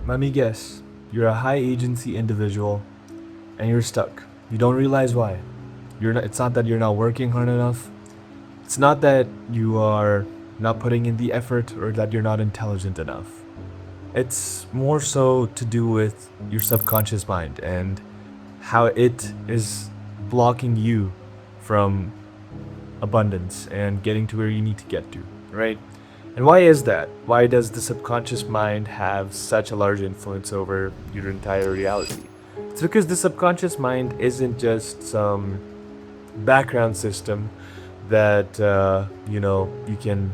Let me guess. You're a high agency individual and you're stuck. You don't realize why. It's not that you're not working hard enough. It's not that you are not putting in the effort or that you're not intelligent enough. It's more so to do with your subconscious mind and how it is blocking you from abundance and getting to where you need to get to, right? And why is that? Why does the subconscious mind have such a large influence over your entire reality? It's because the subconscious mind isn't just some background system that you can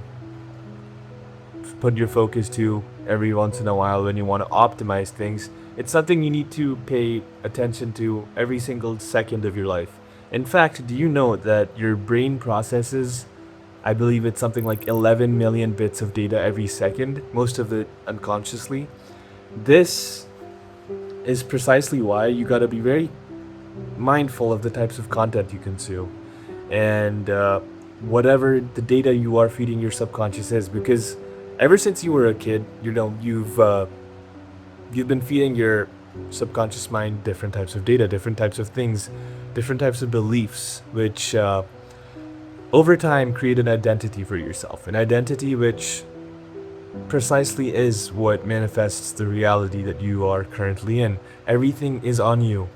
put your focus to every once in a while when you want to optimize things. It's something you need to pay attention to every single second of your life. In fact, do you know that your brain processes, I believe it's something like 11 million bits of data every second, most of it unconsciously? This is precisely why you gotta be very mindful of the types of content you consume and whatever the data you are feeding your subconscious is, because ever since you were a kid, you've been feeding your subconscious mind different types of data, different types of things, different types of beliefs, which over time create an identity for yourself, an identity which precisely is what manifests the reality that you are currently in. Everything is on you.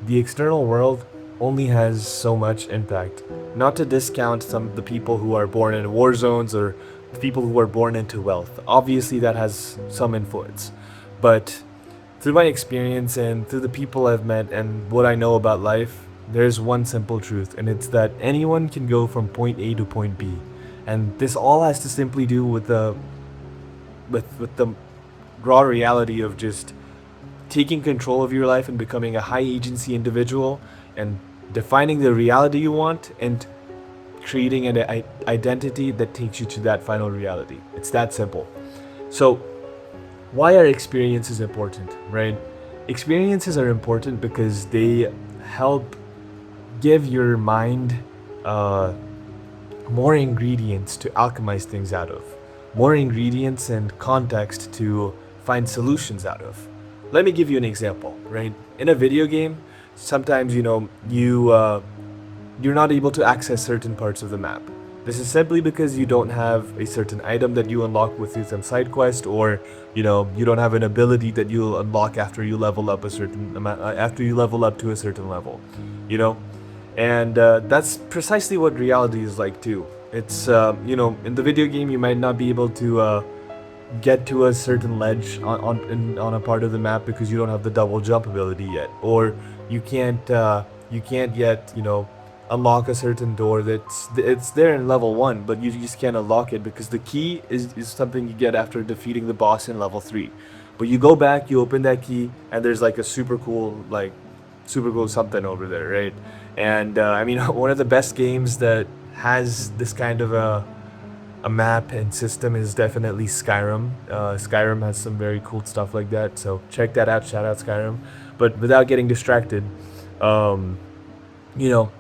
The external world only has so much impact. Not to discount some of the people who are born in war zones or the people who are born into wealth. Obviously, that has some influence. But through my experience and through the people I've met and what I know about life, there's one simple truth, and it's that anyone can go from point A to point B. And this all has to simply do with the raw reality of just taking control of your life and becoming a high agency individual and defining the reality you want and creating an identity that takes you to that final reality. It's that simple. So, why are experiences important, right? Experiences are important because they help give your mind more ingredients to alchemize things out of, more ingredients and context to find solutions out of. Let me give you an example, right? In a video game, sometimes you're not able to access certain parts of the map. This is simply because you don't have a certain item that you unlock with some side quest, or you don't have an ability that you'll unlock after you level up a certain amount, after you level up to a certain level, you know. And that's precisely what reality is like too. It's in the video game you might not be able to get to a certain ledge on a part of the map because you don't have the double jump ability yet, or you can't yet unlock a certain door it's there in level 1, but you just can't unlock it because the key is something you get after defeating the boss in level 3. But you go back, you open that key, and there's like a super cool something over there, right? And I mean, one of the best games that has this kind of a map and system is definitely Skyrim. Skyrim has some very cool stuff like that, so check that out. Shout out Skyrim. But without getting distracted, the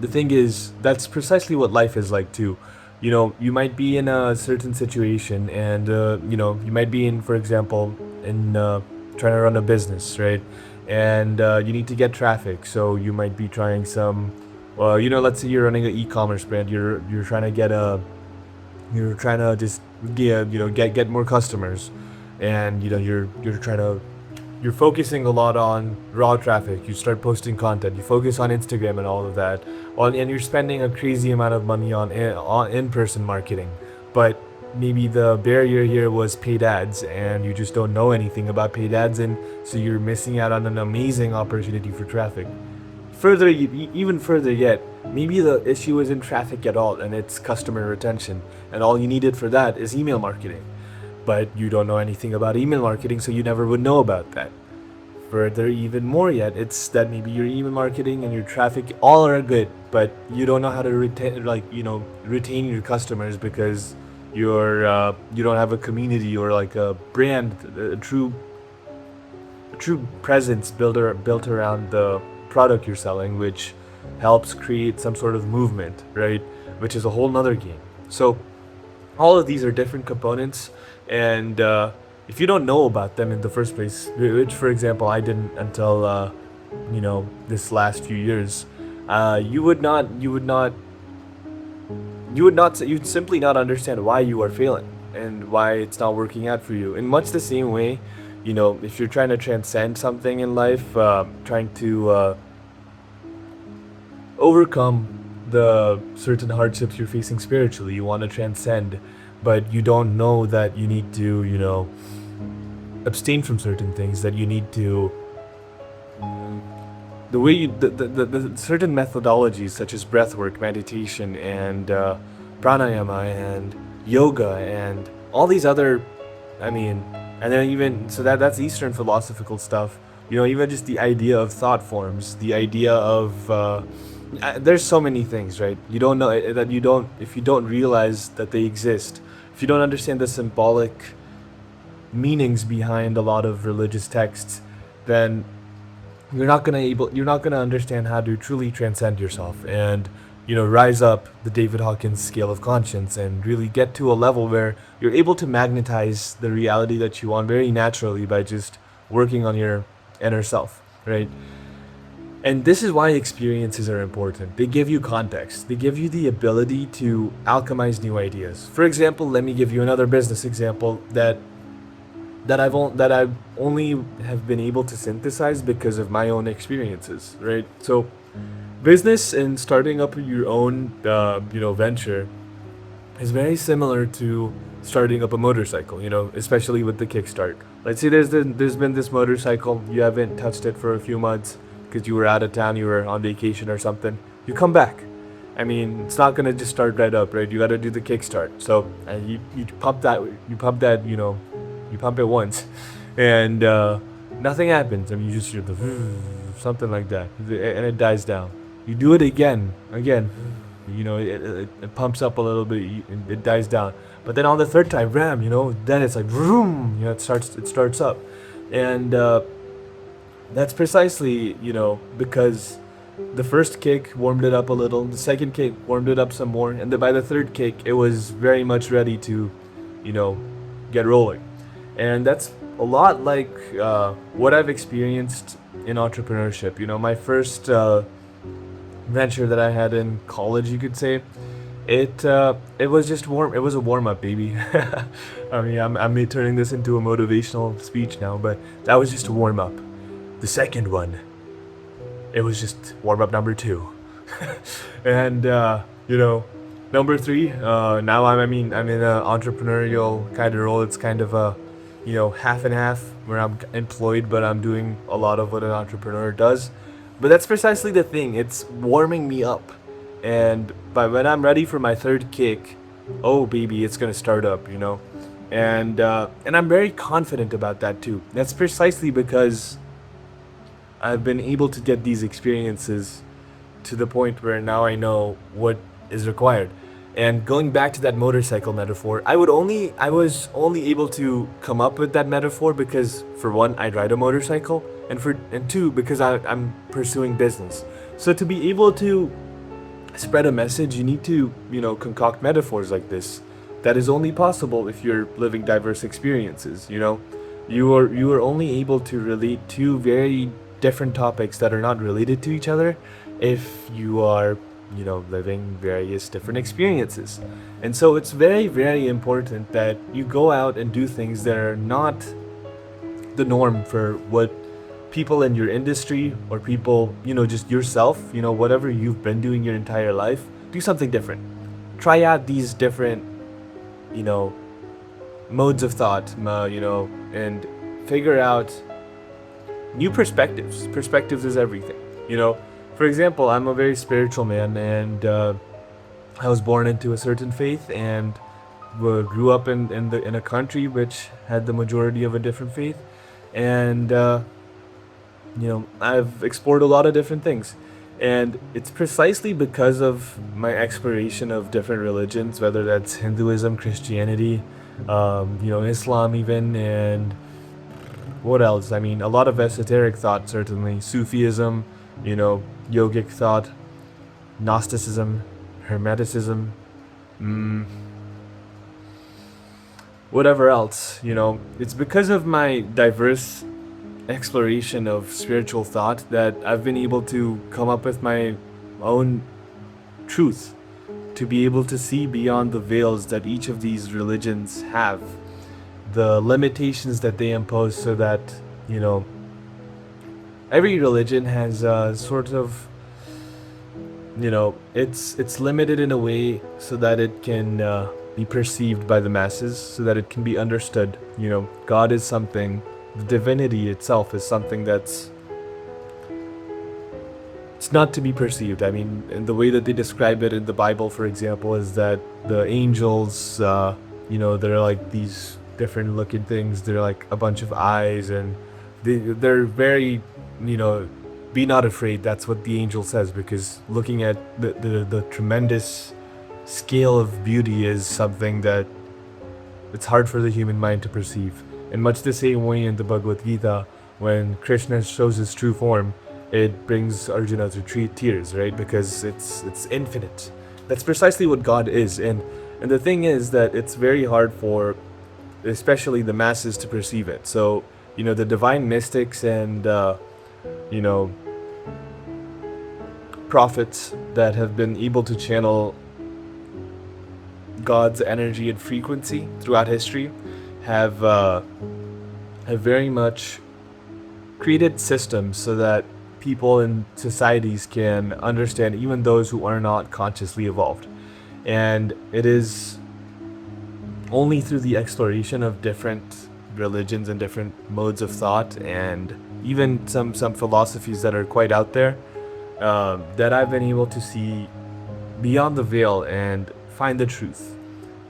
thing is, that's precisely what life is like too. You might be in a certain situation, and you might be in, for example, in trying to run a business, right? And you need to get traffic, so you might be trying some. Well, let's say you're running an e-commerce brand. You're trying to just get more customers, and you're focusing a lot on raw traffic. You start posting content, you focus on Instagram and all of that, and you're spending a crazy amount of money on in-person marketing. But maybe the barrier here was paid ads, and you just don't know anything about paid ads, and so you're missing out on an amazing opportunity for traffic. Even further yet, maybe the issue isn't traffic at all, and it's customer retention, and all you needed for that is email marketing. But you don't know anything about email marketing, so you never would know about that. Further, even more yet, it's that maybe your email marketing and your traffic all are good, but you don't know how to retain your customers because you don't have a community or like a brand, a true presence built around the product you're selling, which helps create some sort of movement, right? Which is a whole nother game. So all of these are different components, and if you don't know about them in the first place, which for example I didn't until this last few years, you'd simply not understand why you are failing and why it's not working out for you. In much the same way, if you're trying to transcend something in life, trying to overcome the certain hardships you're facing spiritually, you want to transcend, but you don't know that you need to, abstain from certain things, that you need to the way you, the certain methodologies such as breathwork, meditation, and pranayama, and yoga, and all these other, and then even so that's Eastern philosophical stuff. Even just the idea of thought forms, the idea of there's so many things, right? You don't know that you don't if you don't realize that they exist, if you don't understand the symbolic meanings behind a lot of religious texts, then you're not gonna understand how to truly transcend yourself and rise up the David Hawkins scale of conscience and really get to a level where you're able to magnetize the reality that you want very naturally by just working on your inner self, right? And this is why experiences are important. They give you context. They give you the ability to alchemize new ideas. For example, let me give you another business example that I've only have been able to synthesize because of my own experiences, right? So, business and starting up your own, venture is very similar to starting up a motorcycle. Especially with the kickstart. Let's say there's been this motorcycle, you haven't touched it for a few months because you were out of town, you were on vacation or something. You come back. It's not gonna just start right up, right? You got to do the kickstart. So you pump you pump it once, and nothing happens. You just hear the something like that, and it dies down. You do it again, it pumps up a little bit, it dies down. But then on the third time, ram, then it's like vroom, it starts up, and that's precisely because the first kick warmed it up a little, the second kick warmed it up some more, and then by the third kick, it was very much ready to, get rolling. And that's a lot like what I've experienced in entrepreneurship. My first venture that I had in college, you could say, it was just warm. It was a warm up, baby. I'm turning this into a motivational speech now, but that was just a warm up. The second one, it was just warm up number 2, and number 3. Now I'm in an entrepreneurial kind of role. It's kind of a half and half, where I'm employed but I'm doing a lot of what an entrepreneur does. But that's precisely the thing. It's warming me up, and by when I'm ready for my third kick, oh baby, it's gonna start up, and I'm very confident about that too. That's precisely because I've been able to get these experiences to the point where now I know what is required. And going back to that motorcycle metaphor, I was only able to come up with that metaphor because, for one, I ride a motorcycle, and two, because I'm pursuing business. So to be able to spread a message, you need to concoct metaphors like this. That is only possible if you're living diverse experiences. You are only able to relate two very different topics that are not related to each other if you are living various different experiences. And so it's very, very important that you go out and do things that are not the norm for what people in your industry or people, just yourself, whatever you've been doing your entire life. Do something different. Try out these different, modes of thought, and figure out new perspectives. Perspectives is everything, For example, I'm a very spiritual man, and I was born into a certain faith, and grew up in a country which had the majority of a different faith, and I've explored a lot of different things, and it's precisely because of my exploration of different religions, whether that's Hinduism, Christianity, Islam, even, and what else? A lot of esoteric thought, certainly Sufism, yogic thought, Gnosticism, Hermeticism, whatever else, it's because of my diverse exploration of spiritual thought that I've been able to come up with my own truth, to be able to see beyond the veils that each of these religions have, the limitations that they impose, so that, you know, every religion has a sort of, it's limited in a way so that it can be perceived by the masses, so that it can be understood. God is something, the divinity itself is something it's not to be perceived. I mean, and the way that they describe it in the Bible, for example, is that the angels, they're like these different looking things. They're like a bunch of eyes, and they're very, be not afraid. That's what the angel says, because looking at the tremendous scale of beauty is something that it's hard for the human mind to perceive. In much the same way in the Bhagavad Gita, when Krishna shows his true form, it brings Arjuna to tears, right? Because it's infinite. That's precisely what God is, and the thing is that it's very hard for, especially the masses, to perceive it. So, the divine mystics and you know prophets that have been able to channel God's energy and frequency throughout history have very much created systems so that people in societies can understand, even those who are not consciously evolved. And it is only through the exploration of different religions and different modes of thought, and even some philosophies that are quite out there, that I've been able to see beyond the veil and find the truth.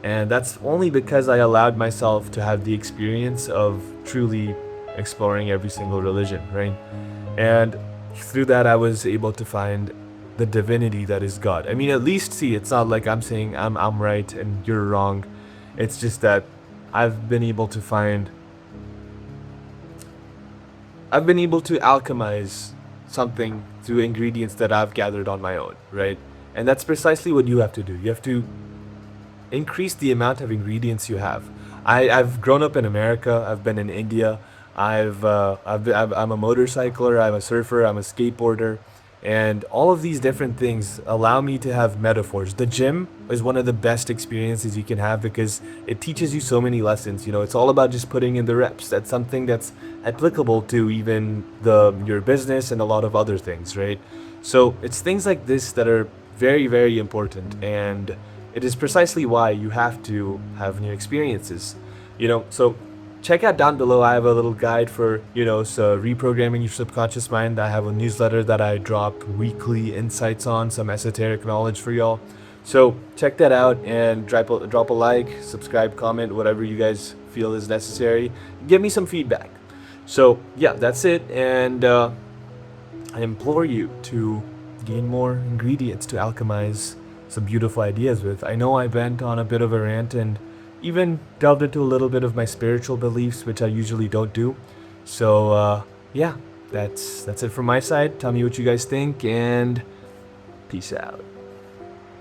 And that's only because I allowed myself to have the experience of truly exploring every single religion, right? And through that, I was able to find the divinity that is God. I mean, at least, see, it's not like I'm saying I'm right and you're wrong. It's just that I've been able to alchemize something through ingredients that I've gathered on my own, right? And that's precisely what you have to do. You have to increase the amount of ingredients you have. I've grown up in America. I've been in India. I'm a motorcycler. I'm a surfer. I'm a skateboarder, and all of these different things allow me to have metaphors. The gym is one of the best experiences you can have because it teaches you so many lessons. It's all about just putting in the reps. That's something that's applicable to even your business and a lot of other things, right? So it's things like this that are very, very important, and it is precisely why you have to have new experiences. So check out down below. I have a little guide for, so reprogramming your subconscious mind. I have a newsletter that I drop weekly insights on, some esoteric knowledge for y'all. So check that out and drop a like, subscribe, comment, whatever you guys feel is necessary. Give me some feedback. So yeah, that's it. And I implore you to gain more ingredients to alchemize some beautiful ideas with. I know I went on a bit of a rant and even delved into a little bit of my spiritual beliefs, which I usually don't do. So yeah, that's it from my side. Tell me what you guys think, and peace out.